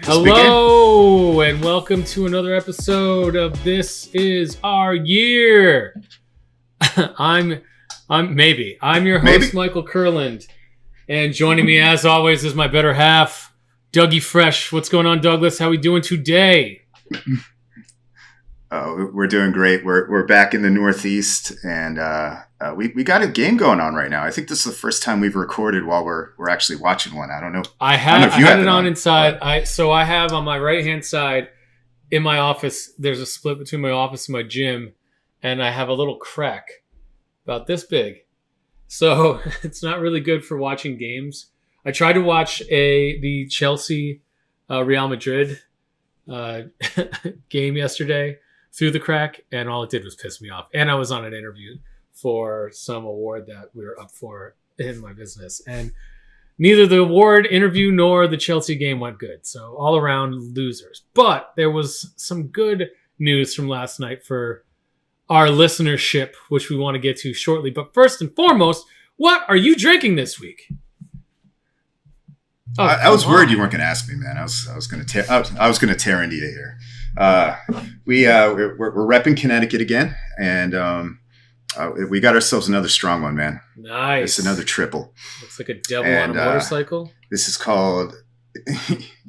Just Hello, and welcome to another episode of This Is Our Year. I'm your host, Michael Kurland, and joining me as always is my better half, Dougie Fresh. What's going on, Douglas? How we doing today? We're doing great. We're back in the Northeast, and we got a game going on right now. I think this is the first time we've recorded while we're actually watching one. I don't know. I had it on inside. I have on my right hand side in my office. There's a split between my office and my gym, and I have a little crack about this big. So it's not really good for watching games. I tried to watch the Chelsea Real Madrid game yesterday through the crack, and all it did was piss me off. And I was on an interview for some award that we were up for in my business, and neither the award interview nor the Chelsea game went good. So all around losers. But there was some good news from last night for our listenership, which we want to get to shortly. But first and foremost, what are you drinking this week? Oh, I was worried you weren't going to ask me, man. I was going to tear into you here. We're repping Connecticut again, and we got ourselves another strong one, man. Nice. It's another triple. Looks like a devil on a motorcycle. This is called,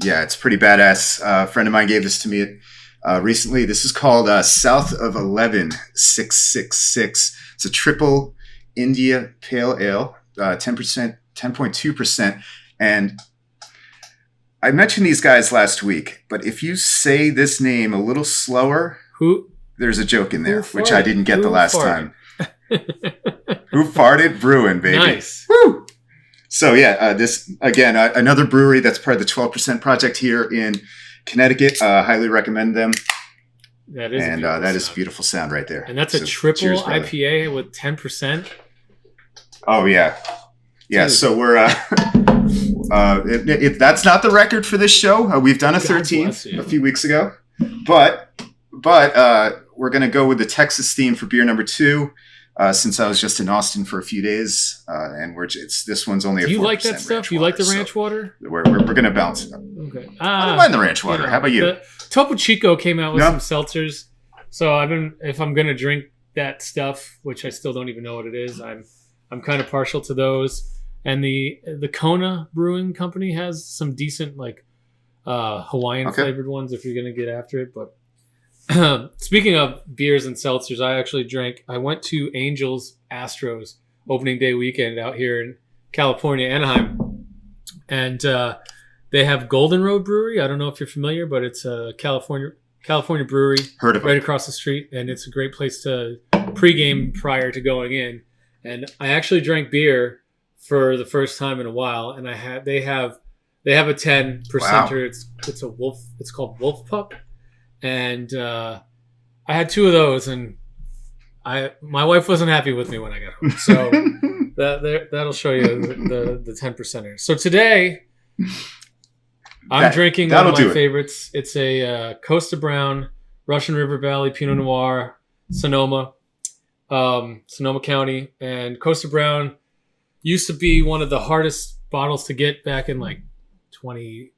yeah, it's pretty badass. A friend of mine gave this to me recently. This is called South of 11666. It's a triple India Pale Ale, 10%, 10.2%, and I mentioned these guys last week, but if you say this name a little slower, there's a joke in there, which I didn't get the last time. Who farted? Brewing, baby. Nice. Woo! So yeah, this again, another brewery that's part of the 12% project here in Connecticut. Highly recommend them. That is a beautiful sound right there. And that's a triple cheers, IPA with 10%. Oh yeah, yeah. Dude. So we're. If that's not the record for this show, we've done a 13 a few weeks ago, but we're going to go with the Texas theme for beer number 2, since I was just in Austin for a few days, and this one's only a 4%. Do you like that stuff? You like the ranch water? We're going to balance it up. Okay. I don't mind the ranch water. How about you? Topo Chico came out with some seltzers, so if I'm going to drink that stuff, which I still don't even know what it is, I'm kind of partial to those. And the Kona Brewing Company has some decent Hawaiian flavored ones if you're gonna get after it. But speaking of beers and seltzers, I went to Angels Astros opening day weekend out here in California, Anaheim, and they have Golden Road Brewery. I don't know if you're familiar, but it's a California brewery. Heard of it. Right across the street, and it's a great place to pregame prior to going in. And I actually drank beer for the first time in a while, and they have a 10%. Wow. It's a wolf. It's called Wolf Pup, and I had 2 of those, and my wife wasn't happy with me when I got home. So that'll show you the 10%ers. So today I'm drinking one of my favorites. It's a Costa Brown Russian River Valley Pinot Noir, Sonoma County, and Costa Brown used to be one of the hardest bottles to get back in 2008,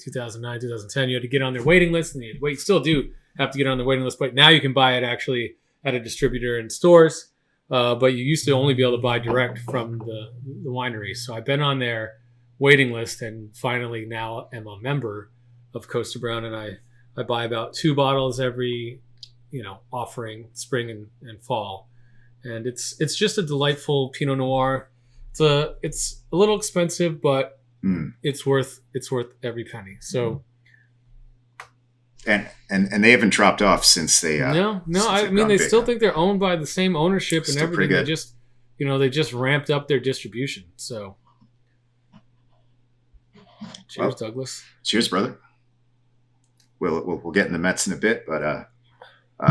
2009, 2010. You had to get on their waiting list, and you still do have to get on the waiting list, but now you can buy it actually at a distributor in stores. But you used to only be able to buy direct from the winery. So I've been on their waiting list, and finally now am a member of Costa Brown, and I buy about 2 bottles every offering, spring and fall. And it's just a delightful Pinot Noir. It's a little expensive, but it's worth every penny. So, and they haven't dropped off since they. No. I mean, they still think they're owned by the same ownership and everything. They just, they just ramped up their distribution. So, cheers, Douglas. Cheers, brother. We'll get in the Mets in a bit, but.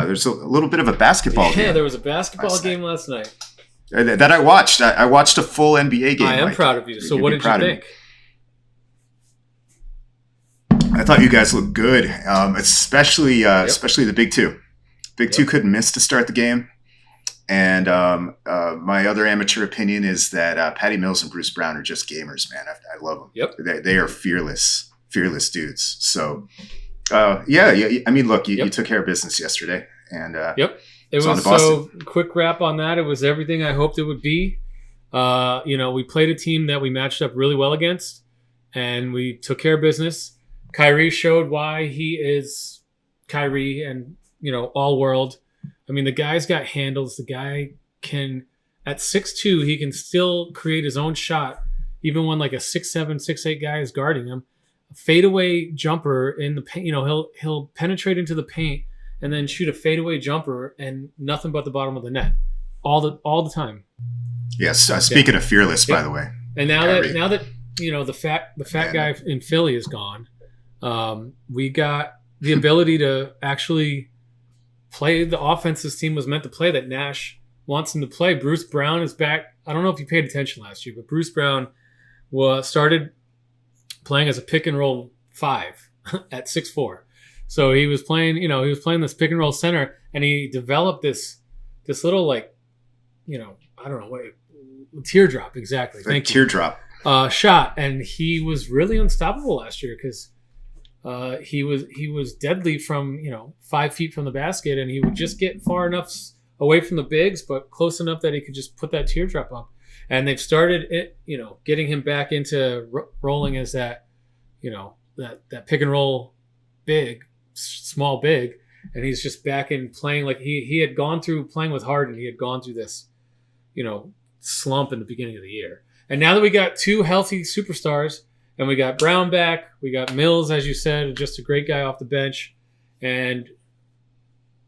There's a little bit of a basketball game. Yeah, there was a basketball game last night. That I watched. I watched a full NBA game. I am proud of you. So what did you think? I thought you guys looked good, especially the big two. Big two couldn't miss to start the game. And my other amateur opinion is that Patty Mills and Bruce Brown are just gamers, man. I love them. Yep. They are fearless. fearless dudes. So, yeah. I mean, look, you Yep. took care of business yesterday, and Yep. It on was to so quick wrap on that. It was everything I hoped it would be. We played a team that we matched up really well against, and we took care of business. Kyrie showed why he is Kyrie and, all world. I mean, the guy's got handles. The guy can, at 6'2", he can still create his own shot, even when like a 6'7", 6'8" guy is guarding him. A fadeaway jumper in the paint, he'll penetrate into the paint and then shoot a fadeaway jumper and nothing but the bottom of the net all the time. Yes. Speaking of fearless, by the way, and now Kyrie. that the fat guy in Philly is gone, we got the ability to actually play the offense this team was meant to play, that Nash wants him to play. Bruce Brown is back. I don't know if you paid attention last year, but Bruce Brown started playing as a pick and roll 5 at 6'4". So he was playing this pick and roll center, and he developed this little I don't know, teardrop, exactly. Thank you. Teardrop shot, and he was really unstoppable last year because he was deadly from 5 feet from the basket, and he would just get far enough away from the bigs, but close enough that he could just put that teardrop up. And they've started getting him back into rolling as that that pick and roll small big, and he's just back in playing like he had gone through playing with Harden. He had gone through this slump in the beginning of the year. And now that we got 2 healthy superstars, and we got Brown back, we got Mills, as you said, just a great guy off the bench. And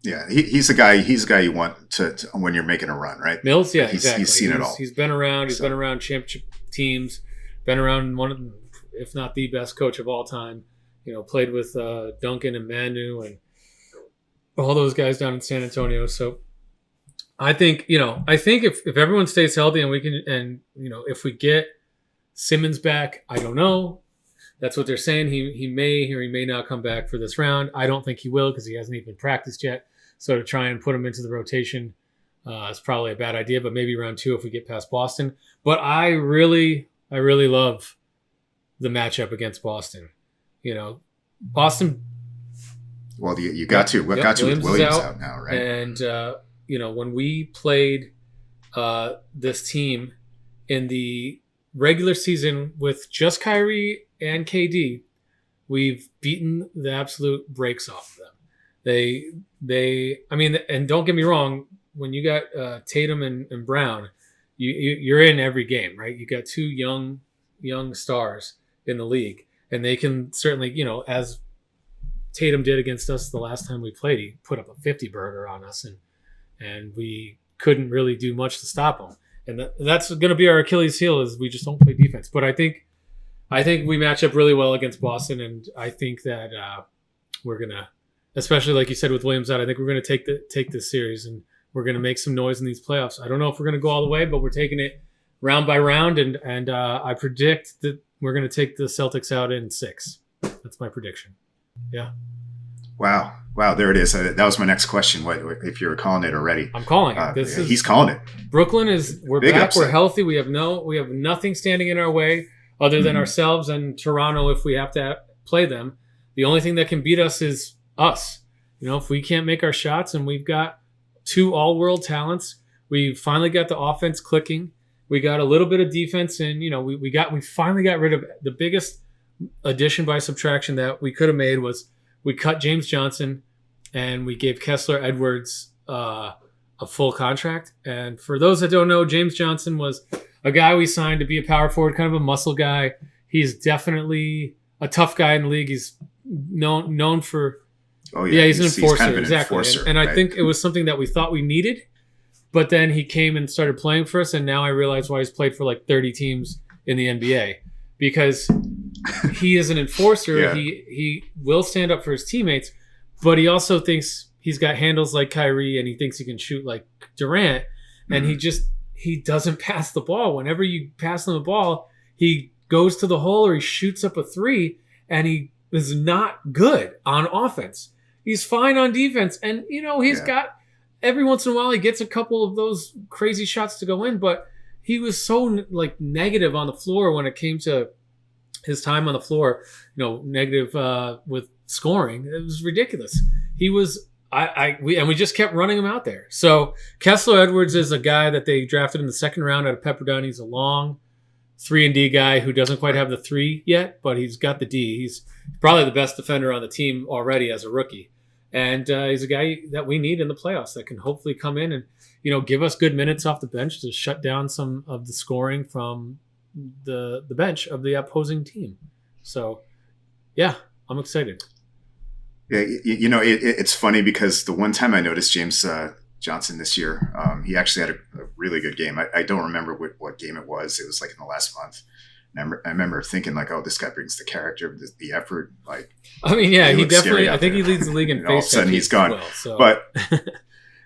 yeah, he's a guy you want to when you're making a run, right? Mills, yeah, exactly. He's seen it all. He's been around. He's been around championship teams, been around one of them, if not the best coach of all time. Played with Duncan and Manu and all those guys down in San Antonio. So I think if everyone stays healthy and we can, and if we get Simmons back, I don't know. That's what they're saying. He may or he may not come back for this round. I don't think he will because he hasn't even practiced yet. So to try and put him into the rotation is probably a bad idea. But maybe round 2 if we get past Boston. But I really love the matchup against Boston. Boston. Well, you got to. What got you with Williams out now, right? And when we played this team in the regular season with just Kyrie and KD, we've beaten the absolute brakes off of them. And don't get me wrong, when you got Tatum and Brown, you're in every game, right? You got 2 young stars in the league, and they can certainly, as Tatum did against us the last time we played, he put up a 50 burger on us, and we couldn't really do much to stop him. And that's going to be our Achilles heel, is we just don't play defense. But I think we match up really well against Boston, and I think that we're going to, especially like you said with Williams out, I think we're going to take this series, and we're going to make some noise in these playoffs. I don't know if we're going to go all the way, but we're taking it round by round, and I predict that we're going to take the Celtics out in 6. That's my prediction. Yeah. Wow, there it is. That was my next question. What if you were calling it already? I'm calling it. He's calling it. Brooklyn is. We're Big back. upset. We're healthy. We have nothing standing in our way other than ourselves and Toronto. If we have to play them, the only thing that can beat us is us. If we can't make our shots, and we've got 2 all-world talents, we finally got the offense clicking. We got a little bit of defense, and we finally got rid of the biggest addition by subtraction that we could have made was we cut James Johnson, and we gave Kessler Edwards a full contract. And for those that don't know, James Johnson was a guy we signed to be a power forward, kind of a muscle guy. He's definitely a tough guy in the league. He's known for. Oh yeah, he's an enforcer, kind of an exactly. Enforcer, and right? I think it was something that we thought we needed, but then he came and started playing for us, and now I realize why he's played for like 30 teams in the NBA, because he is an enforcer. Yeah. He will stand up for his teammates, but he also thinks he's got handles like Kyrie, and he thinks he can shoot like Durant, and he doesn't pass the ball. Whenever you pass him the ball, he goes to the hole or he shoots up a 3, and he is not good on offense. He's fine on defense, and he's got every once in a while he gets a couple of those crazy shots to go in, but he was so negative on the floor when it came to his time on the floor, negative with scoring. It was ridiculous. He was we just kept running him out there. So Kessler Edwards is a guy that they drafted in the second round out of Pepperdine. He's a long 3-and-D guy who doesn't quite have the 3 yet, but he's got the D. He's probably the best defender on the team already as a rookie. And he's a guy that we need in the playoffs that can hopefully come in and, give us good minutes off the bench to shut down some of the scoring from the bench of the opposing team. So, yeah, I'm excited. Yeah, it's funny because the one time I noticed James Johnson this year, he actually had a really good game. I don't remember what game it was. It was like in the last month. And I remember thinking like, oh, this guy brings the character, the effort. Like, he definitely. I think he leads the league in face. All of a sudden, he's gone. Well, so. But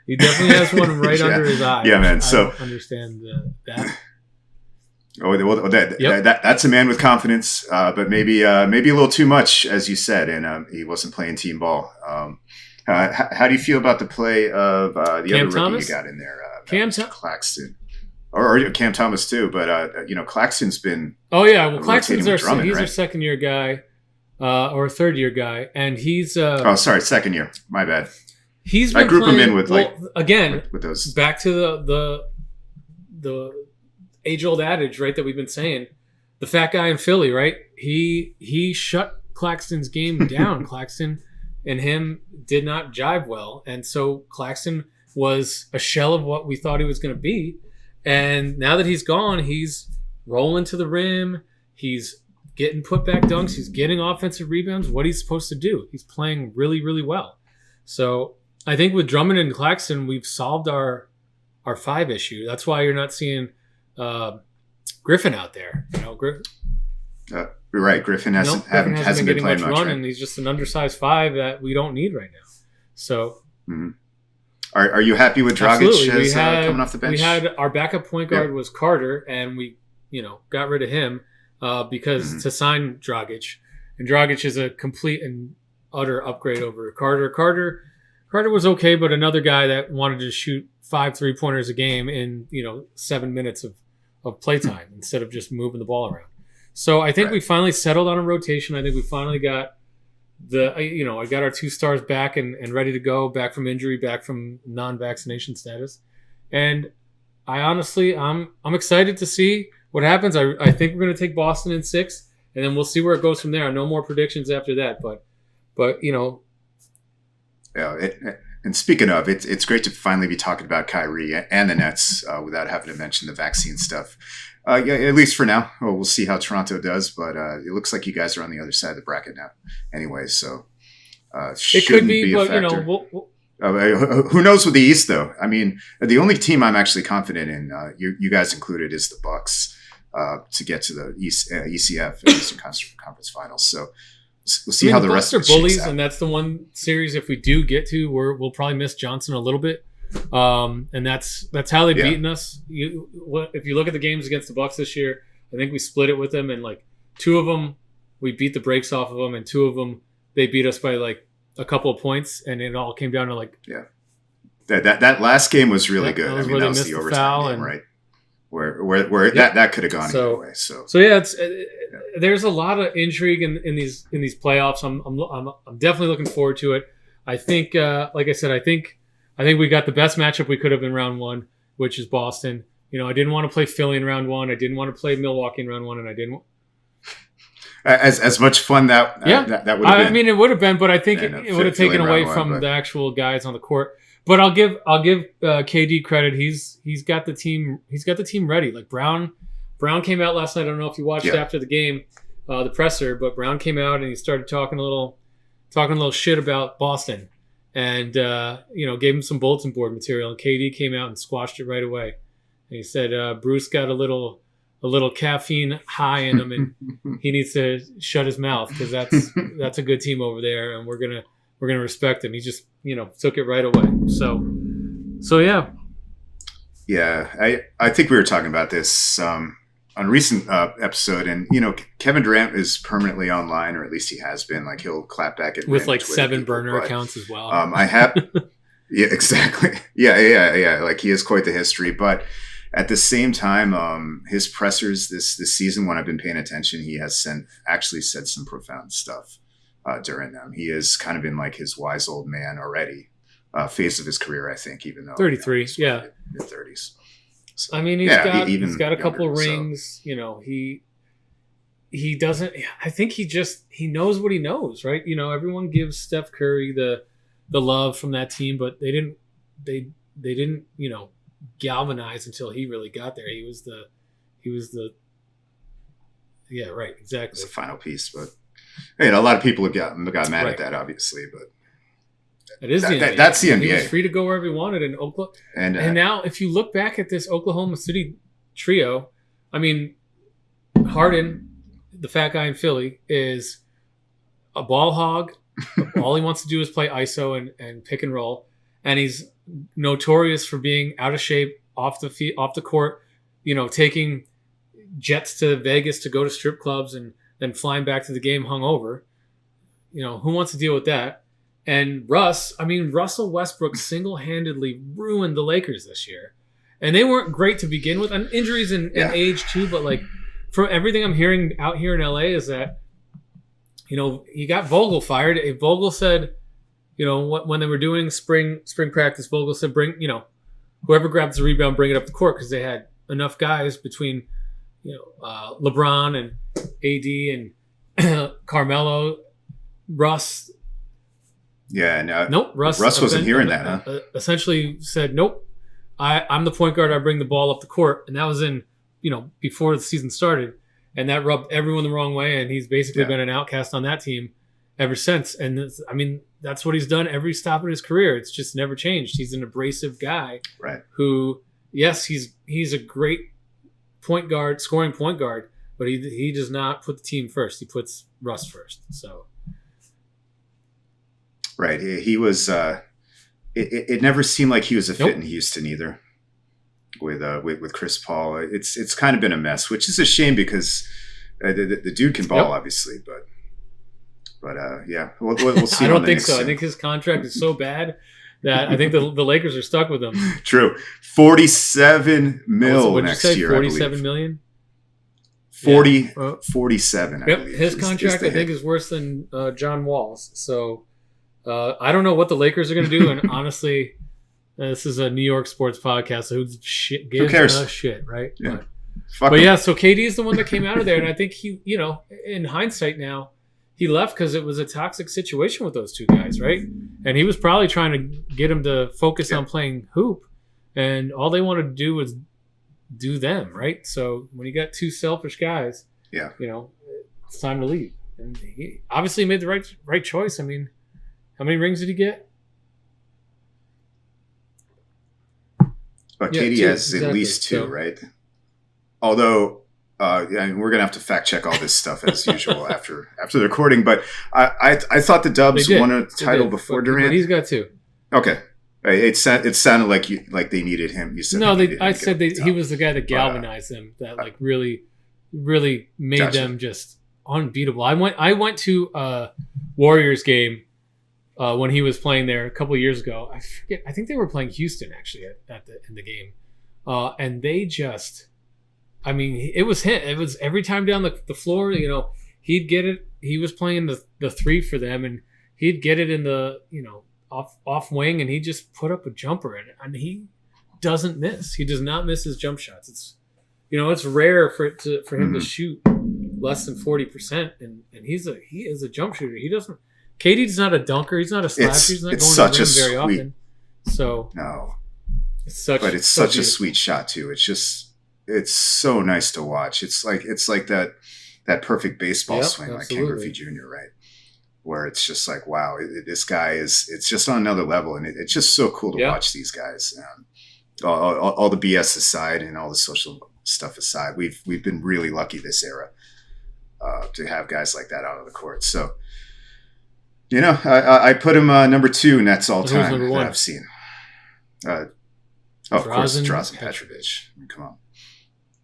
he definitely has one right under his eye. Yeah, man. So I don't understand that. Oh, well, that's a man with confidence, but maybe a little too much, as you said, and he wasn't playing team ball. How do you feel about the play of the Cam other Thomas? rookie you got in there, Claxton, or Cam Thomas too? But Claxton's been. Oh yeah, well, Claxton's he's our second year guy, or third year guy, and he's. Second year. My bad. He's been I group playing, him in with with those. Back to the age-old adage, right, that we've been saying. The fat guy in Philly, right? He shut Claxton's game down. Claxton and him did not jive well. And so Claxton was a shell of what we thought he was going to be. And now that he's gone, he's rolling to the rim. He's getting put-back dunks. He's getting offensive rebounds. What he's supposed to do. He's playing really, really well. So I think with Drummond and Claxton, we've solved our 5 issue. That's why you're not seeing Griffin out there. Right, Griffin hasn't been playing much run, and he's just an undersized 5 that we don't need right now. So, are you happy with Dragic coming off the bench? We had our backup point guard was Carter, and we got rid of him because to sign Dragic, and Dragic is a complete and utter upgrade over Carter. Carter was okay, but another guy that wanted to shoot 5 3-pointers a game in 7 minutes of playtime instead of just moving the ball around. So I think we finally settled on a rotation. I think we finally got I got our 2 stars back and ready to go, back from injury, back from non-vaccination status. And I honestly, I'm excited to see what happens. I think we're going to take Boston in 6, and then we'll see where it goes from there. No more predictions after that, but Yeah, and speaking of, it's great to finally be talking about Kyrie and the Nets without having to mention the vaccine stuff. At least for now. Well, we'll see how Toronto does, but it looks like you guys are on the other side of the bracket now. Anyway, so it could be, but who knows with the East though? I mean, the only team I'm actually confident in, you guys included, is the Bucks to get to the ECF, Eastern Conference Finals. So. We'll see how the rest are of it bullies, shakes out. And that's the one series. If we do get to, we'll probably miss Johnson a little bit, and that's how they've beaten us. If you look at the games against the Bucks this year, I think we split it with them, and like 2 of them we beat the brakes off of them, and 2 of them they beat us by like a couple of points, and it all came down to like that last game was really good. That was the overtime game, right? Where that could have gone either way. So yeah, there's a lot of intrigue in these playoffs. I'm definitely looking forward to it. I think, like I said, I think we got the best matchup we could have in round 1, which is Boston. I didn't want to play Philly in round 1. I didn't want to play Milwaukee in round 1, and I didn't. As much fun that would have been. I mean, it would have been, but I think it would have taken away from the actual guys on the court. But I'll give KD credit. He's got the team. He's got the team ready. Like Brown came out last night. I don't know if you watched after the game, the presser, but Brown came out and he started talking a little shit about Boston, and gave him some bulletin board material. And KD came out and squashed it right away. And he said Bruce got a little caffeine high in him, and he needs to shut his mouth because that's a good team over there, and we're gonna respect him. He just took it right away. So yeah. Yeah, I think we were talking about this on a recent episode, and Kevin Durant is permanently online, or at least he has been. Like he'll clap back at with like 7 burner accounts as well. I have, yeah, exactly, yeah. Like he has quite the history, but at the same time, his pressers this season, when I've been paying attention, he has actually said some profound stuff during them. He is kind of in like his wise old man already phase of his career, I think, even though 33, yeah, mid 30s. So, I mean, he's got a couple rings. So. You know, he doesn't. I think he knows what he knows, right? You know, everyone gives Steph Curry the love from that team, but they didn't you know, galvanize until he really got there. He was the yeah, right, exactly. It's the final piece, but you know, a lot of people have got mad at that, obviously, but it is that's the NBA. He was free to go wherever he wanted in Oklahoma. And now, if you look back at this Oklahoma City trio, I mean, Harden, the fat guy in Philly, is a ball hog. All he wants to do is play ISO and pick and roll, and he's notorious for being out of shape off the court. You know, taking jets to Vegas to go to strip clubs and then flying back to the game hungover. You know, who wants to deal with that? And Russell Westbrook single-handedly ruined the Lakers this year, and they weren't great to begin with, and injuries and age too. But like, from everything I'm hearing out here in LA is that, you know, he got Vogel fired. Vogel said, you know, when they were doing spring practice, Vogel said, bring, you know, whoever grabs the rebound, bring it up the court, because they had enough guys between, you know, LeBron and AD and Carmelo, Russ. Yeah, no. Nope. Russ wasn't hearing that, huh? Essentially said, nope, I'm the point guard. I bring the ball up the court. And that was in, you know, before the season started. And that rubbed everyone the wrong way. And he's basically been an outcast on that team ever since. And that's what he's done every stop in his career. It's just never changed. He's an abrasive guy, right? Who, yes, he's a great point guard, scoring point guard, but he does not put the team first. He puts Russ first. So. Right. He was. It never seemed like he was a fit in Houston either. With Chris Paul, it's kind of been a mess, which is a shame because the dude can ball, obviously, but yeah, we'll see. I don't think so. I think his contract is so bad that I think the Lakers are stuck with him. True, $47 million next year. 47 million. 47. Yep, I believe, his contract I think is worse than John Wall's. So. I don't know what the Lakers are going to do, and honestly, this is a New York sports podcast, so who cares a shit, right? Yeah. But yeah, so KD is the one that came out of there, and I think he, you know, in hindsight now, he left because it was a toxic situation with those two guys, right? And he was probably trying to get him to focus on playing hoop, and all they wanted to do was do them, right? So when you got two selfish guys, you know, it's time to leave. And he obviously made the right choice. I mean, how many rings did he get? But KD has at least two, right? Although, we're gonna have to fact check all this stuff as usual after the recording. But I thought the Dubs won a title before Durant. But he's got two. Okay, it sounded like they needed him. You said no. I said he was the guy that galvanized them. That like really made them just unbeatable. I went to a Warriors game. When he was playing there a couple of years ago, I forget. I think they were playing Houston actually in the game, and they just, I mean, it was him. It was every time down the floor. You know, he'd get it. He was playing the three for them, and he'd get it in the, you know, off wing, and he just put up a jumper in it, and he doesn't miss. He does not miss his jump shots. It's, you know, it's rare for him to shoot less than 40%, and he is a jump shooter. He doesn't. KD's not a dunker. He's not a slasher. He's not going to the rim very often. So no, it's such a sweet shot too. It's so nice to watch. It's like that perfect baseball swing, like Ken Griffey Jr. Right, where it's just like, wow, this guy it's just on another level, and it's just so cool to watch these guys. All the BS aside and all the social stuff aside, we've been really lucky this era to have guys like that out on the court. So. You know, I put him number 2 Nets all time that I've seen. Of course, Drazen Petrovic. I mean, come on,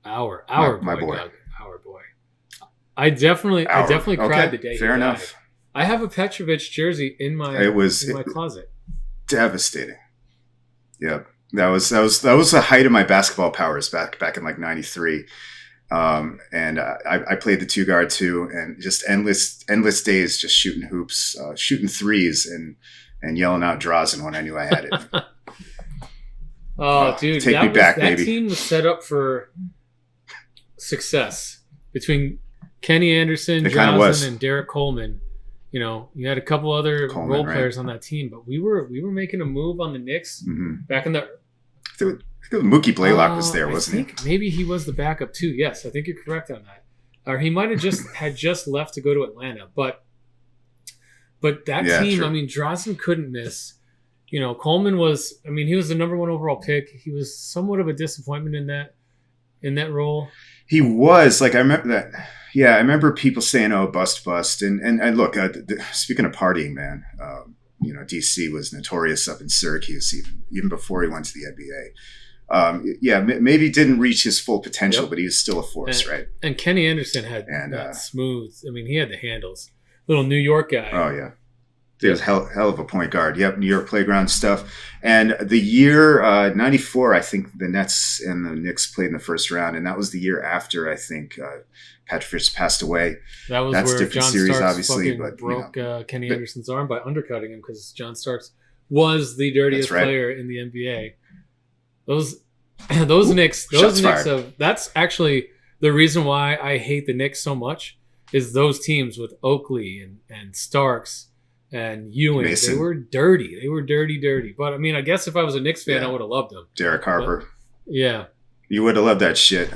our my boy, boy. Doug, our boy. I definitely cried the day. Fair enough. I have a Petrovic jersey in my closet. Devastating. Yep. That was the height of my basketball powers back in like '93. And I played the 2 guard too, and just endless days just shooting hoops, shooting threes, and yelling out draws in when I knew I had it. Oh, dude, take me back, that baby. team was set up for success between Kenny Anderson, Johnson, and Derek Coleman. You know, you had a couple other role players on that team, but we were making a move on the Knicks back in the. I think Mookie Blaylock was there, wasn't he? Maybe he was the backup too. Yes, I think you're correct on that. Or he might have just left to go to Atlanta, but that team, true. I mean, Drazen couldn't miss. You know, Coleman was. I mean, he was the number 1 overall pick. He was somewhat of a disappointment in that role. He was I remember that. Yeah, I remember people saying, "Oh, bust," and look. Speaking of partying, man, you know, DC was notorious up in Syracuse even before he went to the NBA. Maybe didn't reach his full potential, but he was still a force, right? And Kenny Anderson had that smooth. I mean, he had the handles. Little New York guy. Oh yeah. He was hell of a point guard. Yep, New York playground stuff. And the year '94, I think the Nets and the Knicks played in the first round, and that was the year after I think Patrick Fitz passed away. That's where different John series, Starks obviously, but broke Kenny Anderson's arm by undercutting him because John Starks was the dirtiest player in the NBA. Those Knicks, that's actually the reason why I hate the Knicks so much. Is those teams with Oakley and Starks. And Ewing, Mason. They were dirty. They were dirty. But I mean, I guess if I was a Knicks fan, I would have loved them. Derek Harper. But, yeah. You would have loved that shit.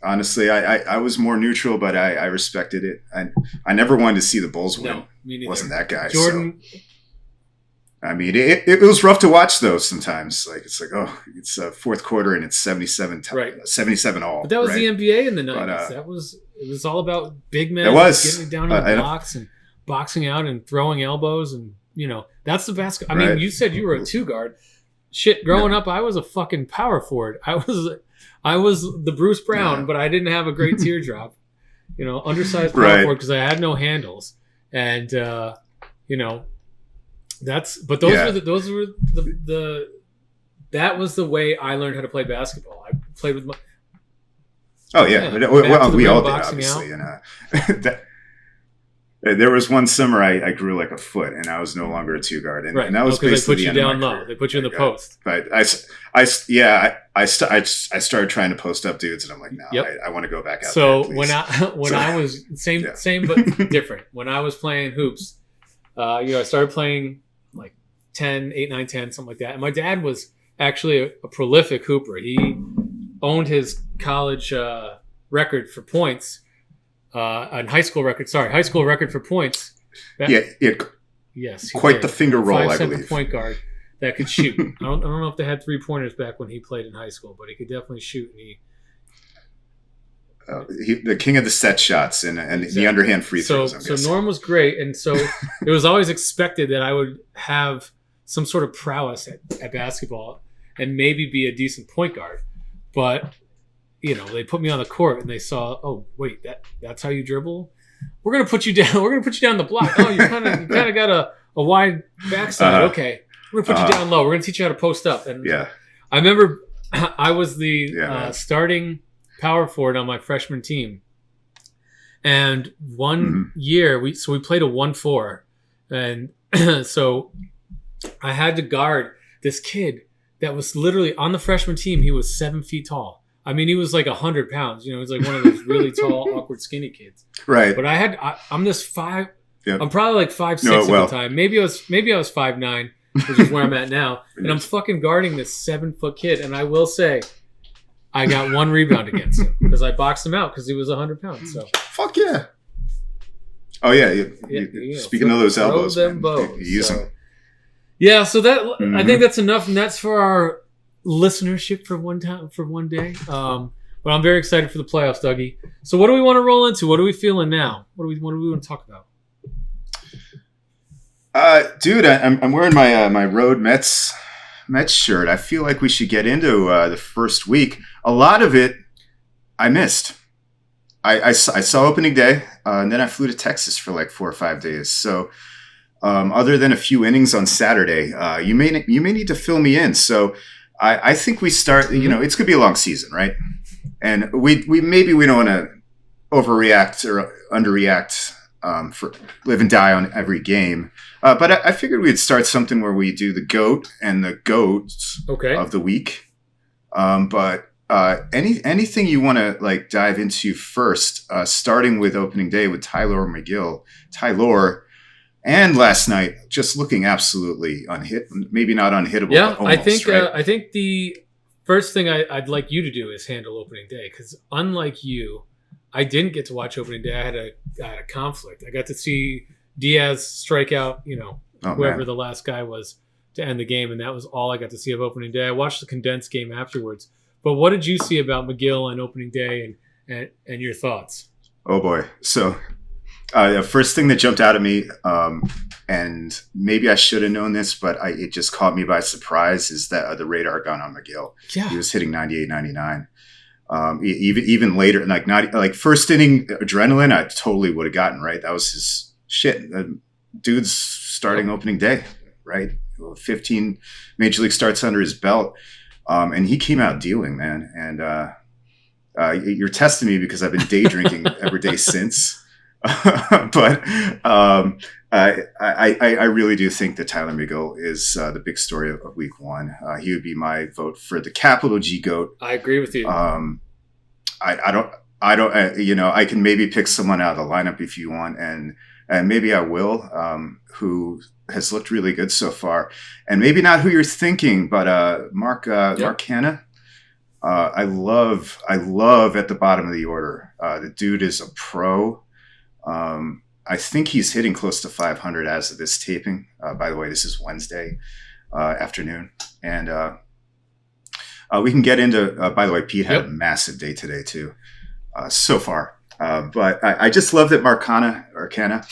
Honestly, I was more neutral, but I respected it. I never wanted to see the Bulls win. No, me neither. Wasn't that guy. Jordan. So. I mean, it was rough to watch though. Sometimes, it's fourth quarter and it's 77 all. But that was right? the NBA in the 90s. It was all about big men getting down in the box and boxing out and throwing elbows, and you know that's the basketball. I mean, you said you were a 2 guard. Shit, growing up, I was a fucking power forward. I was the Bruce Brown, but I didn't have a great teardrop. You know, undersized power forward because I had no handles, and you know, those were the that was the way I learned how to play basketball. I played with my. Oh yeah, well, we all did, obviously, and there was one summer I grew like a foot, and I was no longer a 2 guard, and that was basically they put you down low. They put you in the post. But I started trying to post up dudes, and I'm like, no, I want to go back out. So there, when I was same but different. When I was playing hoops, I started playing like 10, 8, 9, 10, something like that. And my dad was actually a prolific hooper. He owned his college record for points. High school record for points. Yes. Quite the finger roll, I believe. Point guard that could shoot. I don't know if they had 3-pointers back when he played in high school, but he could definitely shoot. And the king of the set shots and the underhand free throws. So Norm was great, and so it was always expected that I would have some sort of prowess at basketball and maybe be a decent point guard, but. You know, they put me on the court and they saw, oh wait, that's how you dribble. We're gonna put you down. We're gonna put you down the block. Oh, you kind of got a wide backside. Okay, we're gonna put you down low. We're gonna teach you how to post up. And I remember I was the starting power forward on my freshman team, and one year we played a 1-4, and so I had to guard this kid that was literally on the freshman team. He was 7 feet tall. I mean, he was like 100 pounds. You know, he was like one of those really tall, awkward, skinny kids. Right. But I'm this 5. Yep. I'm probably like 5'6" at the time. Maybe I was 5'9", which is where I'm at now. And I'm fucking guarding this 7-foot kid. And I will say, I got 1 rebound against him because I boxed him out because he was 100 pounds. So fuck yeah. Oh yeah. Speaking of those elbows, man, you use them. Yeah. So that I think that's enough, and that's for our listenership for one day. But I'm very excited for the playoffs, Dougie. So what do we want to roll into? What are we feeling now? What do we want to talk about? Dude, I'm wearing my Road Mets shirt. I feel like we should get into the first week. A lot of it I missed. I saw opening day, and then I flew to Texas for like 4 or 5 days. So other than a few innings on Saturday, you may need to fill me in. So I think we start. You know, it's gonna be a long season, right? And we don't want to overreact or underreact for live and die on every game. But I figured we'd start something where we do the GOAT and the GOATs of the week. But anything you want to like dive into first, starting with opening day with Tyler McGill. Tyler, and last night just looking absolutely maybe not unhittable. Yeah, but almost, I think the first thing I'd like you to do is handle opening day, because unlike you, I didn't get to watch opening day. I had a conflict. I got to see Diaz strike out, whoever the last guy was to end the game, and that was all I got to see of opening day. I watched the condensed game afterwards. But what did you see about McGill on opening day, and your thoughts? Oh boy! So the first thing that jumped out at me, and maybe I should have known this, but it just caught me by surprise, is that the radar gun on McGill. Yeah, he was hitting 98, 99. Even later, like first inning adrenaline, I totally would have gotten right. That was his shit. Dude's starting opening day, right? 15 major league starts under his belt, and he came out dealing, man. And you're testing me because I've been day drinking every day since. But I really do think that Tyler McGill is the big story of week one. He would be my vote for the capital G GOAT. I agree with you. I don't. I can maybe pick someone out of the lineup if you want, and maybe I will. Who has looked really good so far, and maybe not who you're thinking, but Mark Hanna. I love at the bottom of the order. The dude is a pro. I think he's hitting close to 500 as of this taping. By the way, this is Wednesday afternoon. And we can get into, by the way, Pete had a massive day today too, so far. But I just love that Canna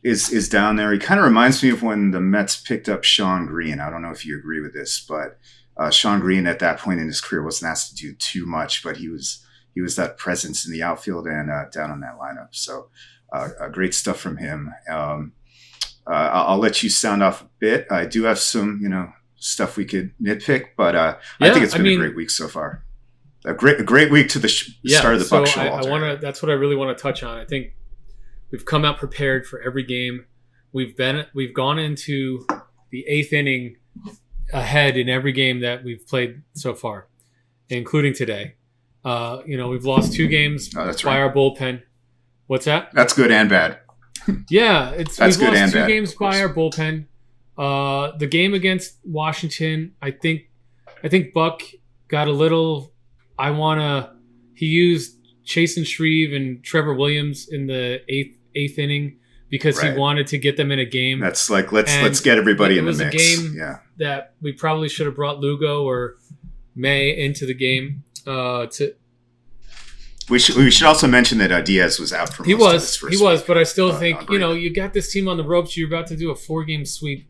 is down there. He kind of reminds me of when the Mets picked up Sean Green. I don't know if you agree with this, but Sean Green at that point in his career wasn't asked to do too much, but he was that presence in the outfield and down on that lineup. So great stuff from him. I'll let you sound off a bit. I do have some, stuff we could nitpick, but I think it's been a great week so far. A great week to the start of the Buck Show. That's what I really want to touch on. I think we've come out prepared for every game. We've gone into the eighth inning ahead in every game that we've played so far, including today. We've lost 2 games by our bullpen. What's that? That's good and bad. Yeah, we've lost 2 games by our bullpen. The game against Washington, I think Buck got a little. He used Chasen Shreve and Trevor Williams in the eighth inning because he wanted to get them in a game. That's like let's get everybody in the mix. It was a game that we probably should have brought Lugo or May into the game. We should also mention that Diaz was out for most of this first week. But I still think you got this team on the ropes. You're about to do a 4-game sweep.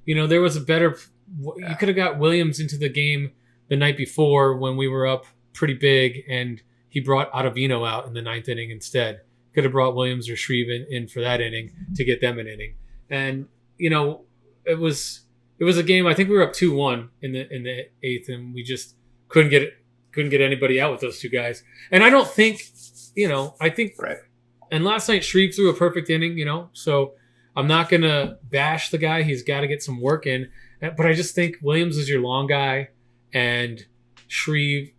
There was a better. You could have got Williams into the game the night before when we were up pretty big, and he brought Ottavino out in the 9th inning instead. Could have brought Williams or Shreve in for that inning to get them an inning. And it was a game. I think we were up 2-1 in the 8th, and we just couldn't get anybody out with those 2 guys. And I don't think, I think. Right. And last night Shreve threw a perfect inning, so I'm not gonna bash the guy. He's got to get some work in. But I just think Williams is your long guy, and Shreve.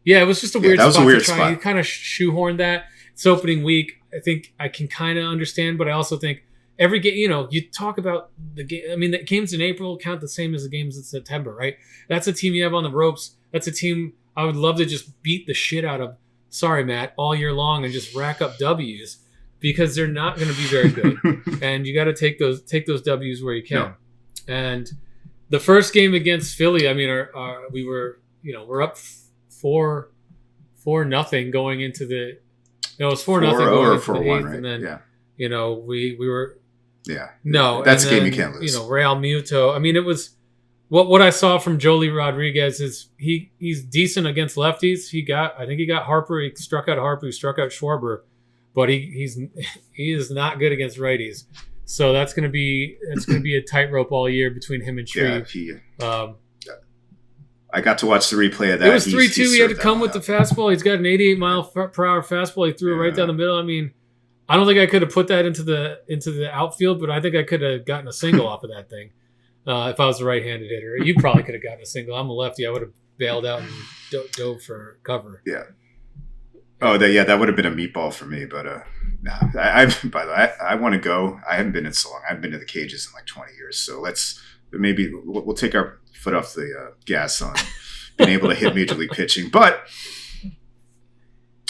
Yeah, it was just a weird spot. That was a weird spot. He kind of shoehorned that. It's opening week. I think I can kind of understand, but I also think every game, you talk about the game. I mean, the games in April count the same as the games in September, right? That's a team you have on the ropes. That's a team I would love to just beat the shit out of. Sorry, Matt, all year long and just rack up W's because they're not going to be very good, and you got to take those W's where you can. Yeah. And the first game against Philly, I mean, we're up 4-0 going into the. No, it was 4-0 going into the 8th, right? And then we were. Yeah. No, that's a game you can't lose. Real Muto. I mean, it was what I saw from Joely Rodriguez is he's decent against lefties. I think he got Harper. He struck out Harper. He struck out Schwarber, but he is not good against righties. So that's gonna be a tightrope all year between him and Shreve. Yeah, I got to watch the replay of that. It was 3-2. He had to come with the fastball. He's got an 88 mile per hour fastball. He threw it right down the middle. I mean, I don't think I could have put that into the outfield, but I think I could have gotten a single off of that thing if I was a right-handed hitter. You probably could have gotten a single. I'm a lefty. I would have bailed out and dove for cover. Yeah. Oh, that would have been a meatball for me. But no. By the way, I want to go. I haven't been in so long. I haven't been to the cages in like 20 years. So maybe we'll take our foot off the gas on being able to hit major league pitching. But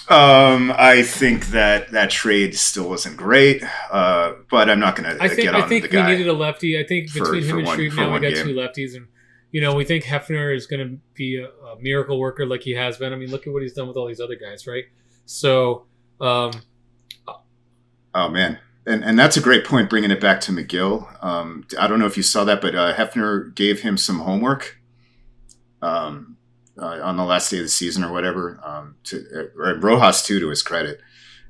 I think that trade still wasn't great. But I'm not going to get on the guy. I think we needed a lefty. I think between him and Shreve now we got two lefties. And, we think Hefner is going to be a miracle worker like he has been. I mean, look at what he's done with all these other guys, right? So, oh man, and that's a great point. Bringing it back to McGill. I don't know if you saw that, but Hefner gave him some homework on the last day of the season or whatever. Or Rojas too, to his credit,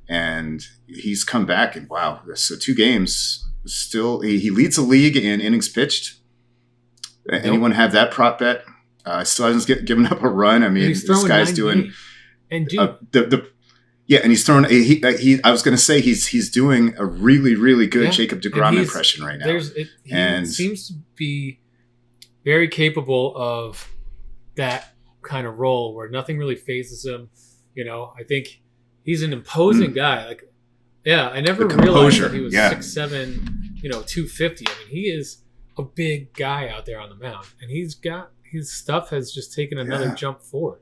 and he's come back and wow. So 2 games, still he leads the league in innings pitched. Anyone have that prop bet? Still hasn't given up a run. I mean, this guy's doing. And and he's throwing. I was going to say he's doing a really really good Jacob deGrom impression right now. He seems to be very capable of that kind of role where nothing really phases him. I think he's an imposing guy. Like, I never realized that he was 6'7", 250. I mean, he is a big guy out there on the mound, and he's got his stuff has just taken another jump forward.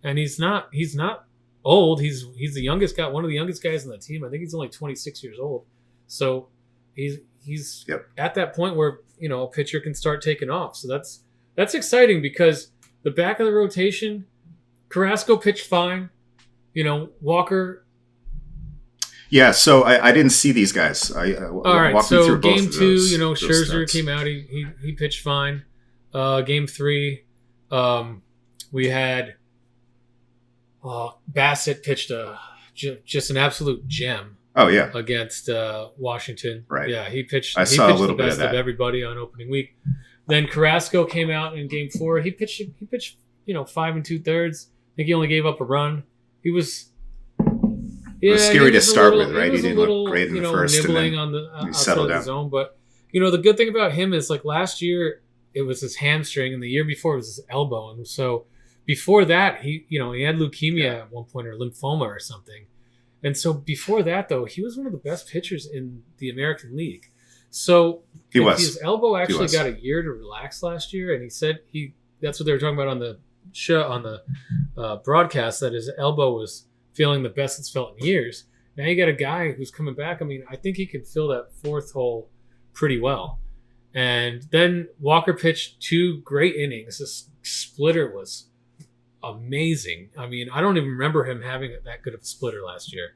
And he's not old. He's the youngest guy, one of the youngest guys on the team. I think he's only 26 years old. So he's at that point where, a pitcher can start taking off. So that's exciting because the back of the rotation, Carrasco pitched fine. Walker. Yeah, so I didn't see these guys. All right, so game 2, Scherzer came out. He pitched fine. Game 3, we had Bassett pitched just an absolute gem. Oh yeah, against Washington. Right. Yeah, he pitched. I saw a little bit of that. Of everybody on opening week. Then Carrasco came out in game 4. He pitched 5 2/3. I think he only gave up a run. He was. It was scary to start with, right? He didn't look great in the first, nibbling on the outside of the zone. But the good thing about him is like last year it was his hamstring, and the year before it was his elbow, and so before that he had leukemia at one point or lymphoma or something, and so before that though he was one of the best pitchers in the American League. So his elbow actually got a year to relax last year, and he said that's what they were talking about on the show on the broadcast, that his elbow was feeling the best it's felt in years. Now you got a guy who's coming back. I mean, I think he could fill that 4th hole pretty well. And then Walker pitched 2 great innings. This splitter was amazing. I mean, I don't even remember him having that good of a splitter last year.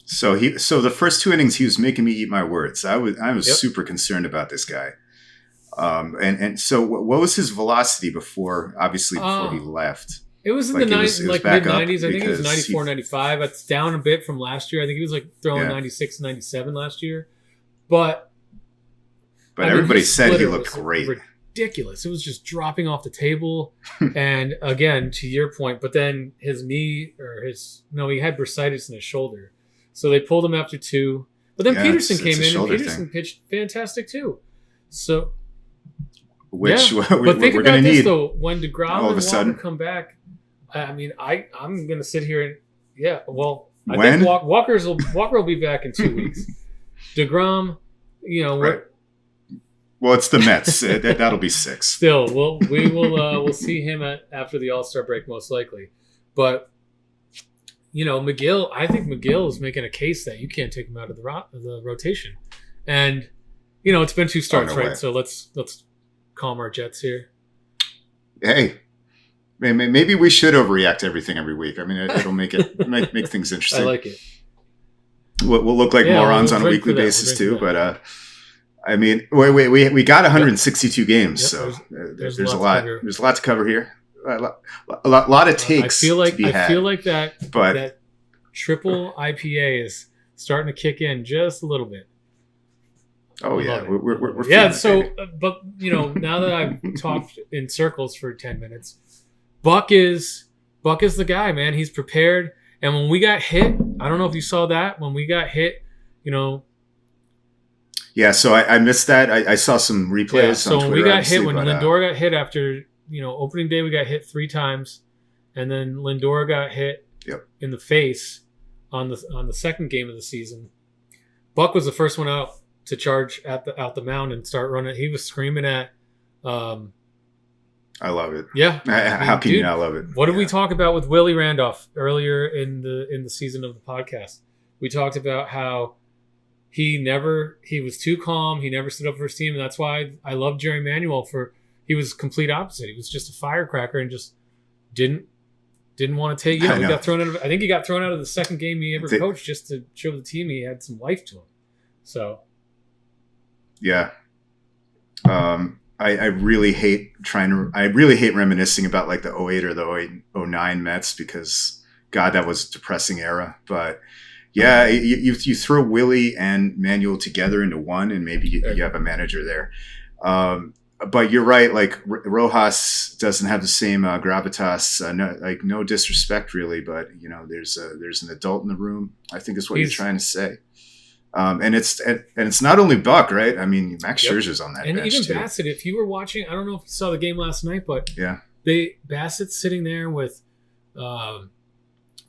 So the first 2 innings he was making me eat my words. I was super concerned about this guy. And so what was his velocity before he left? It was in the mid-90s. I think it was 94, 95. It's down a bit from last year. I think he was throwing 96, 97 last year. But everybody said he looked great. Ridiculous. It was just dropping off the table. And again, to your point, but then his knee he had bursitis in his shoulder. So they pulled him after 2. But then Peterson came in, and Peterson pitched fantastic too. So, but think we're about this need though. When DeGrom and Walker come back, I mean, I'm going to sit here and I think Walker will be back in 2 weeks. DeGrom, right. Well, it's the Mets. That'll be 6. Still, we'll see him after the All-Star break most likely. But McGill, I think McGill is making a case that you can't take him out of the rotation. And it's been 2 starts, right? Way. So let's calm our jets here. Hey, maybe we should overreact to everything every week. I mean, it'll make things interesting. I like it. We'll look like morons on a weekly basis too, but I mean, we got 162 games, so there's a lot. There's a lot to cover here. A lot of takes. I feel like that, but that triple IPA is starting to kick in just a little bit. Oh I yeah, love it. we're Yeah. feeling it, So, baby. but now that I've talked in circles for 10 minutes, Buck is the guy, man. He's prepared. And when we got hit, I don't know if you saw that. When we got hit, Yeah, so I missed that. I saw some replays so on when Twitter. we got hit, when but, Lindor got hit after opening day, we got hit 3 times, and then Lindor got hit in the face on the second game of the season. Buck was the first one out to charge out the mound and start running. He was screaming at. I love it. Yeah, how can you not love it? What did we talk about with Willie Randolph earlier in the season of the podcast? We talked about how he was too calm. He never stood up for his team, and that's why I love Jerry Manuel. He was complete opposite. He was just a firecracker and just didn't want to take. He got thrown out of. I think he got thrown out of the second game he ever coached just to show the team he had some life to him. So, yeah. I really hate reminiscing about like the 08 or the 09 Mets because God, that was a depressing era. But yeah, you throw Willie and Manuel together into one, and maybe you have a manager there. But you're right. Like Rojas doesn't have the same gravitas. No disrespect, really, but there's an adult in the room. I think is what you're trying to say. And it's not only Buck, right? I mean, Max Scherzer's on that bench and even too. Bassett. If you were watching, I don't know if you saw the game last night, but yeah, Bassett's sitting there with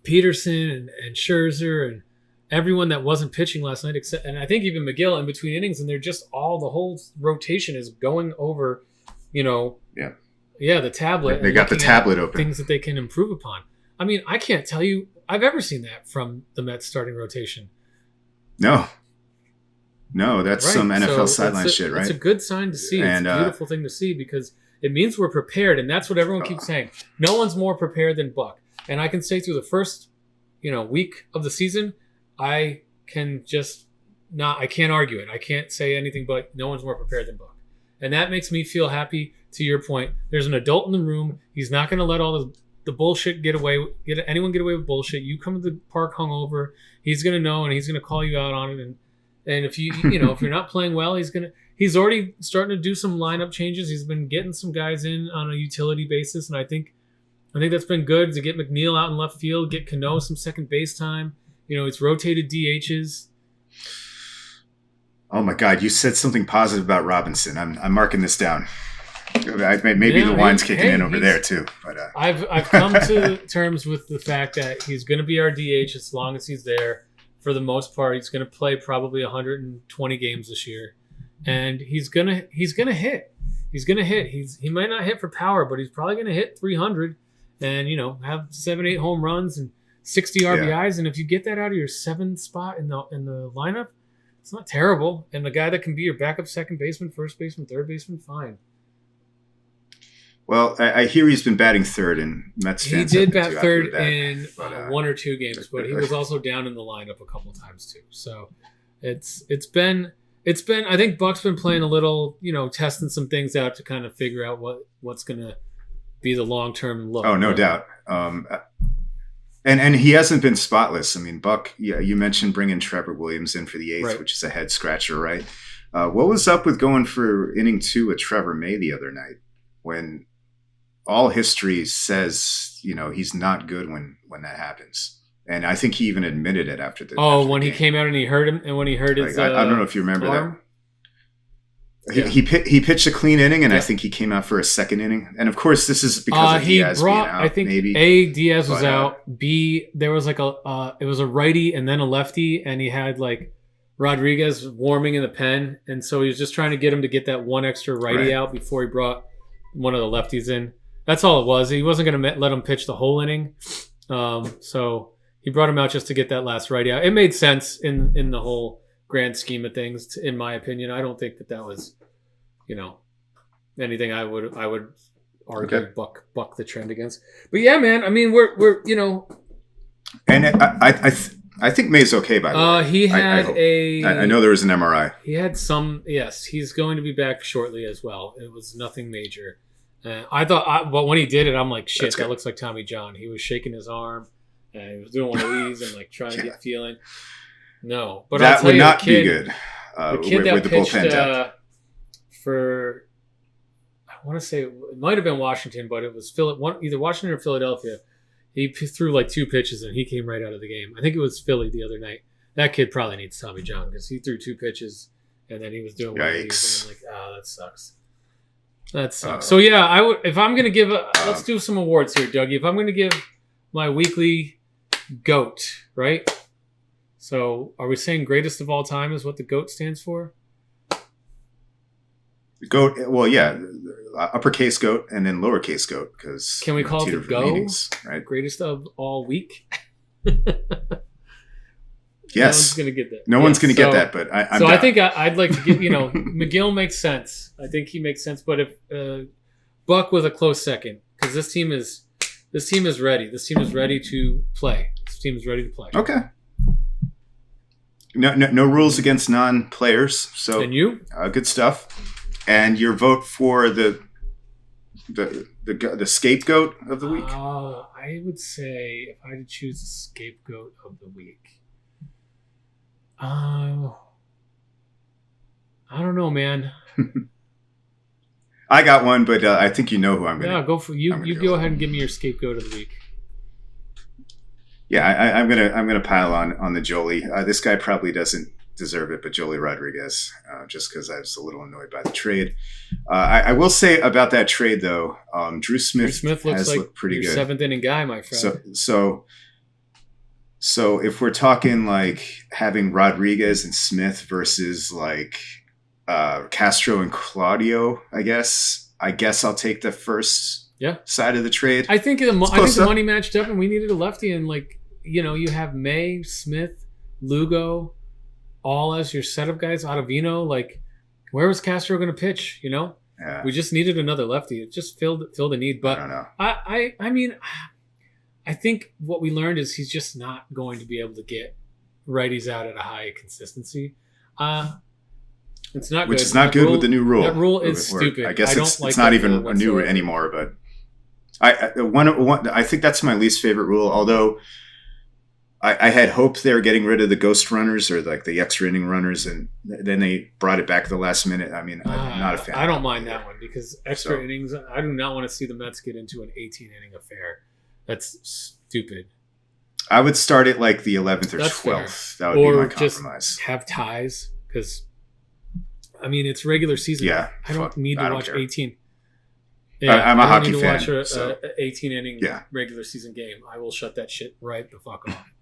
Peterson and Scherzer and everyone that wasn't pitching last night, and I think even McGill in between innings, and they're just the whole rotation is going over, the tablet. They got the tablet open. Things that they can improve upon. I mean, I can't tell you I've ever seen that from the Mets starting rotation. No, that's right. Some NFL sideline shit, right? It's a good sign to see. It's a beautiful thing to see because it means we're prepared, and that's what everyone keeps saying. No one's more prepared than Buck. And I can say through the first, week of the season, I can't argue it. I can't say anything but no one's more prepared than Buck. And that makes me feel happy. To your point, there's an adult in the room. He's not going to let all the bullshit anyone get away with bullshit. You come to the park hungover, he's going to know, and he's going to call you out on it. And if if you're not playing well, he's already starting to do some lineup changes. He's been getting some guys in on a utility basis, and I think that's been good to get McNeil out in left field, get Cano some second base time. It's rotated DHs. Oh my God, you said something positive about Robinson. I'm marking this down. Maybe the wine's kicking in over there too. But I've come to terms with the fact that he's going to be our DH as long as he's there. For the most part, he's going to play probably 120 games this year, and he's gonna hit. He's gonna hit. He might not hit for power, but he's probably going to hit 300, and have 7-8 home runs and 60 RBIs. Yeah. And if you get that out of your 7th spot in the lineup, it's not terrible. And the guy that can be your backup second baseman, first baseman, third baseman, fine. Well, I hear he's been batting third, and Mets fans. He did bat third in 1 or 2 games, but he was also down in the lineup a couple times too. So it's been. I think Buck's been playing a little, testing some things out to kind of figure out what's going to be the long term look. Oh, no doubt. And he hasn't been spotless. I mean, Buck. Yeah, you mentioned bringing Trevor Williams in for the 8th, right, which is a head scratcher, right? What was up with going for inning 2 with Trevor May the other night when all history says, he's not good when that happens. And I think he even admitted it after the when he came out and he hurt him, and when he hurt his I don't know if you remember arm? That. He pitched a clean inning, and I think he came out for a second inning. And of course, this is because of Diaz being out. I think maybe Diaz was out. B, there was like it was a righty and then a lefty, and he had like Rodriguez warming in the pen, and so he was just trying to get him to get that one extra righty out before he brought one of the lefties in. That's all it was. He wasn't going to let him pitch the whole inning. So he brought him out just to get that last righty out. It made sense in the whole grand scheme of things, in my opinion. I don't think that was, anything I would argue buck the trend against. But yeah, man, I mean, we're And I think May's okay, by the way. He had I know there was an MRI. He had some, yes. He's going to be back shortly as well. It was nothing major. But when he did it, I'm like, shit, that looks like Tommy John. He was shaking his arm, and he was doing one of these and like trying to get feeling. No, but that would not be good. The kid that with the pitched bullpen depth. for, I want to say it might have been Washington, but it was either Washington or Philadelphia. He threw like 2 pitches and he came right out of the game. I think it was Philly the other night. That kid probably needs Tommy John because he threw 2 pitches and then he was doing one of these. And I'm like, that sucks. That sucks. So yeah, if I'm gonna give let's do some awards here, Dougie. If I'm gonna give my weekly GOAT, right? So are we saying greatest of all time is what the GOAT stands for? GOAT. Well, yeah, uppercase GOAT and then lowercase GOAT because can we call it the GOAW? Right? Greatest of all week. Yes. No one's gonna get that. No one's gonna get that, but I'm down. I think I'd like to give. McGill makes sense. I think he makes sense, but if Buck was a close second because this team is ready. This team is ready to play. This team is ready to play. Okay. No rules against non-players. So and you, good stuff. And your vote for the scapegoat of the week. I would say if I had to choose a scapegoat of the week. I don't know, man. I got one, but I think you know who I'm going to. Yeah, go for you. You go ahead and give me your scapegoat of the week. Yeah, I'm gonna pile on the Jolie. This guy probably doesn't deserve it, but Jolie Rodriguez, just because I was a little annoyed by the trade. I will say about that trade though, Drew Smith looks like looked pretty your good. 7th inning guy, my friend. So if we're talking like having Rodriguez and Smith versus like Castro and Claudio, I guess I'll take the first side of the trade. I think the money matched up, and we needed a lefty, and you have May, Smith, Lugo, all as your setup guys. Ottavino, like where was Castro going to pitch? Yeah. We just needed another lefty. It just filled a need. But I don't know. I mean, I think what we learned is he's just not going to be able to get righties out at a high consistency. It's not Which good. is not good with the new rule. That rule is stupid. I guess it's not even a new anymore. But I think that's my least favorite rule. Although I had hoped they were getting rid of the ghost runners or like the extra inning runners, and then they brought it back at the last minute. I mean, I'm not a fan. I don't mind that one because extra innings. I do not want to see the Mets get into an 18-inning affair. That's stupid. I would start it like the 11th or 12th. That would be my compromise. Just have ties because, I mean, it's regular season. Yeah, I don't need to watch 18. Yeah, I'm a hockey fan. I don't need to watch an 18-inning regular season game. I will shut that shit right the fuck off.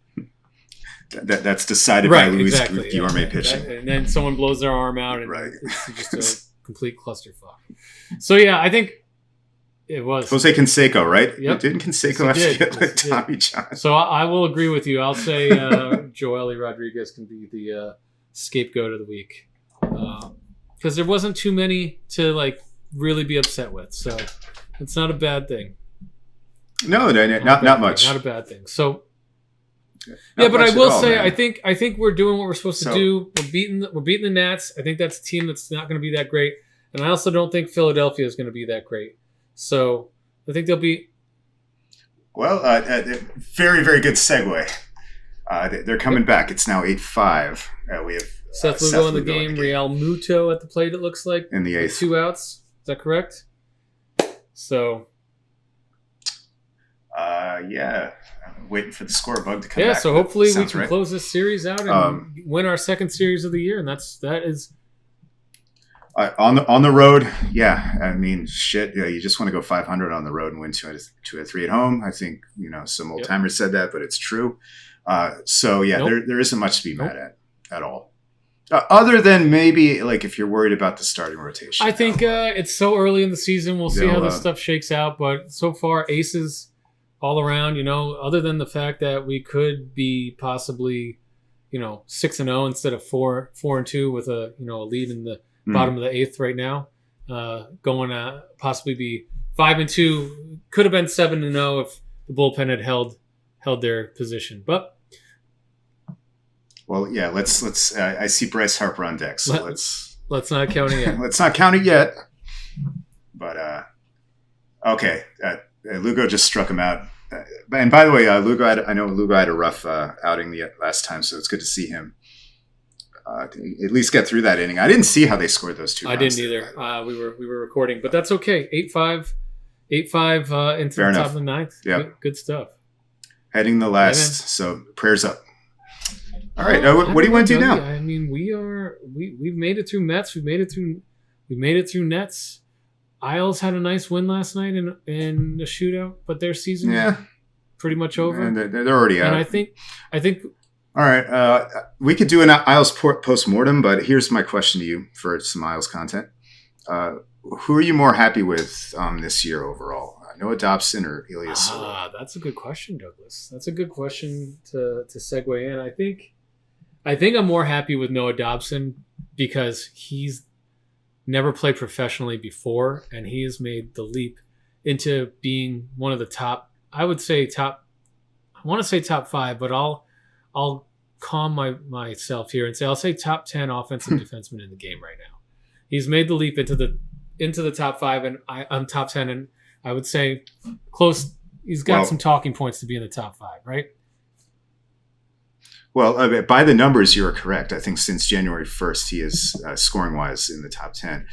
That's decided by Luis Guillorme pitching. And then someone blows their arm out, and it's just a complete clusterfuck. So, yeah, I think it was. Jose Canseco, right? Yep. Didn't Canseco have to get like Tommy John? So I will agree with you. I'll say Joely Rodriguez can be the scapegoat of the week. Because there wasn't too many to like really be upset with. So it's not a bad thing. No, not much. Not a bad thing. So but I will say, I think we're doing what we're supposed to do. We're beating the Nats. I think that's a team that's not going to be that great, and I also don't think Philadelphia is going to be that great. So I think they'll be. Well, very very good segue. They're coming back. It's now 8-5. We have Seth Lugo in the game. Real Muto at the plate. It looks like in the 8th. 2 outs. Is that correct? So. Yeah. I'm waiting for the score bug to come back. Yeah, so hopefully we can close this series out and win our second series of the year, and that is on the road. Yeah, I mean, shit. Yeah, you just want to go 500 on the road and win 2 out of 3 at home. I think some old timers said that, but it's true. So yeah, there isn't much to be mad at all. Other than maybe like if you're worried about the starting rotation. I think it's so early in the season. We'll see how this stuff shakes out, but so far aces all around, other than the fact that we could be possibly, 6-0 instead of 4-2 with a lead in the bottom of the 8th right now, going to possibly be 5-2. Could have been 7-0 if the bullpen had held their position. But well, yeah, let's. I see Bryce Harper on deck, so let's not count it yet. Let's not count it yet. But okay. Lugo just struck him out. And by the way, I know Lugo had a rough outing the last time, so it's good to see him at least get through that inning. I didn't see how they scored those 2 runs. I didn't either. We were recording, but that's okay. 8-5 into Fair the enough. top of the ninth. Yeah. Good stuff. Heading the last, so prayers up. All right, what do you want to do now? I mean, we've made it through Mets. We made it through Nets. Isles had a nice win last night in the shootout, but their season is pretty much over. And they're already out. And I think. All right, we could do an Isles post-mortem, but here's my question to you for some Isles content. Who are you more happy with this year overall? Noah Dobson or Elias Sorokin? That's a good question, Douglas. That's a good question to segue in. I think I'm more happy with Noah Dobson because he's never played professionally before, and he has made the leap into being one of the top. I want to say top 5, but I'll calm myself here and say I'll say top 10 offensive defenseman in the game right now. He's made the leap into the top 5, and I'm top 10, and I would say close. He's got some talking points to be in the top 5, right? Well, by the numbers, you're correct. I think since January 1st, he is scoring-wise in the top 10.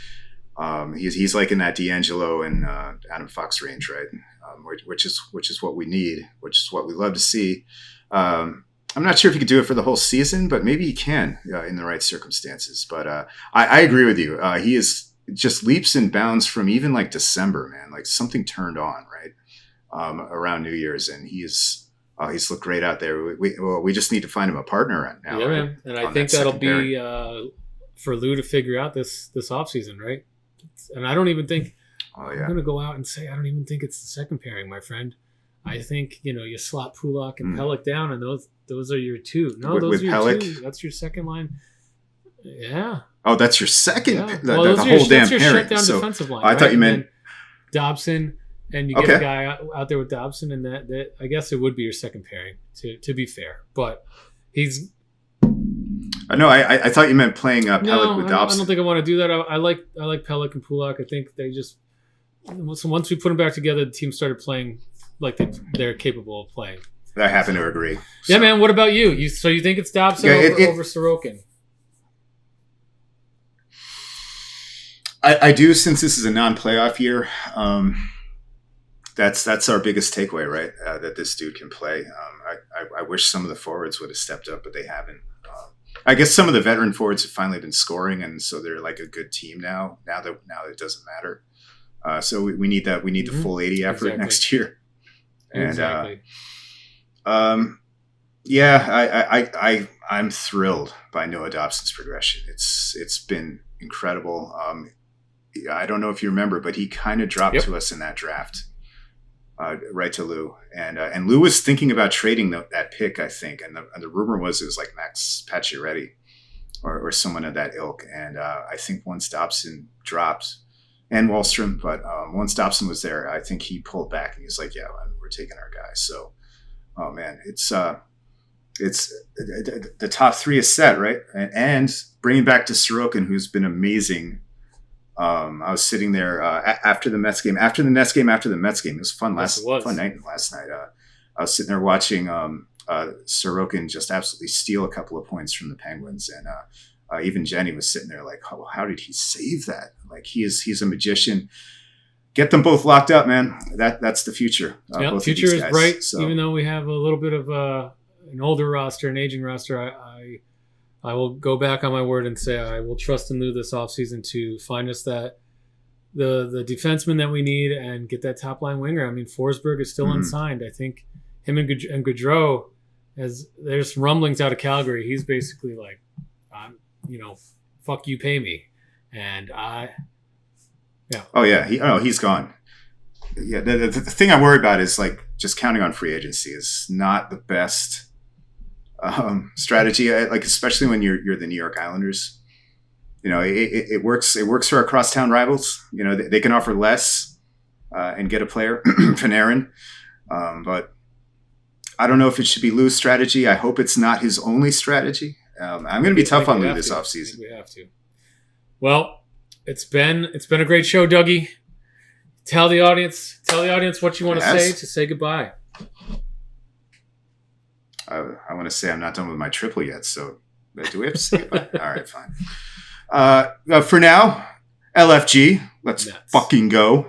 He's like in that D'Angelo and Adam Fox range, right? Which is what we need, which is what we love to see. I'm not sure if he could do it for the whole season, but maybe he can in the right circumstances. But I agree with you. He is just leaps and bounds from even like December, man. Like something turned on, right? Around New Year's, and he's looked great out there. We just need to find him a partner now. Yeah, right? man. And I think that'll be for Lou to figure out this offseason, right? And I don't even think I'm going to go out and say I don't even think it's the second pairing, my friend. I think you slot Pulak and Pelech down, and those are your two. No, those are your Pelech? two. That's your second line. Yeah. Oh, that's your second. Yeah. The whole damn that's your pairing. shutdown So defensive line. I thought you meant Dobson, and you get a guy out there with Dobson, and that I guess it would be your second pairing. To be fair, but he's. No, I thought you meant playing Pelech with Dobson. I don't think I want to do that. I like Pelech and Pulak. I think they just once we put them back together, the team started playing like they're capable of playing. I happen to agree. Yeah, man. What about you? So you think it's Dobson over Sorokin? I do, since this is a non-playoff year. That's our biggest takeaway, right? That this dude can play. I wish some of the forwards would have stepped up, but they haven't. I guess some of the veteran forwards have finally been scoring, and so they're like a good team now. Now that it doesn't matter. So we need that. We need the full 80 effort next year. And exactly. I'm thrilled by Noah Dobson's progression. It's been incredible. I don't know if you remember, but he kind of dropped to us in that draft, right to Lou, and Lou was thinking about trading that pick, I think, and the rumor was it was like Max Pacioretty or someone of that ilk, and I think once Dobson dropped, and Wallstrom, but once Dobson was there, I think he pulled back and he was like, "Yeah, we're taking our guy." So, oh man, it's the top 3 is set, right? And bringing back to Sorokin, who's been amazing. I was sitting there after the Mets game. After the Mets game. It was fun fun night last night. I was sitting there watching Sorokin just absolutely steal a couple of points from the Penguins, and even Jenny was sitting there like, "Oh, how did he save that? Like he's a magician." Get them both locked up, man. That's the future. Yeah, future is bright. So. Even though we have a little bit of an older roster, an aging roster, I will go back on my word and say I will trust in Lou this offseason to find us the defenseman that we need and get that top line winger. I mean, Forsberg is still unsigned. I think him and Gaudreau, as there's rumblings out of Calgary, he's basically like, fuck you, pay me, and he's gone. Yeah, the thing I worry about is like just counting on free agency is not the best strategy. Like especially when you're the New York Islanders, it works. It works for our crosstown rivals. They can offer less and get a player, Panarin. But I don't know if it should be Lou's strategy. I hope it's not his only strategy. I'm going to be tough on Lou this offseason. We have to. Well, it's been a great show, Dougie. Tell the audience what you want to say goodbye. I want to say I'm not done with my triple yet, so Do we have to say it? All right, fine. For now, LFG. Let's Nuts. fucking go.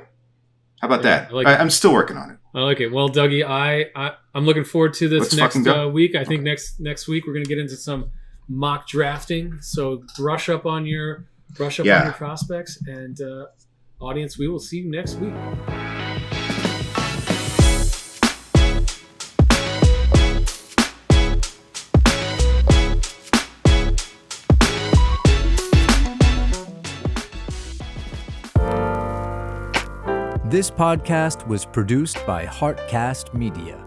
How about Yeah, that? I like it. I'm still working on it. I like it. Well, Dougie, I'm looking forward to this Let's next fucking go. week. I think next week we're gonna get into some mock drafting. So brush up on your prospects, and audience, we will see you next week. This podcast was produced by Heartcast Media.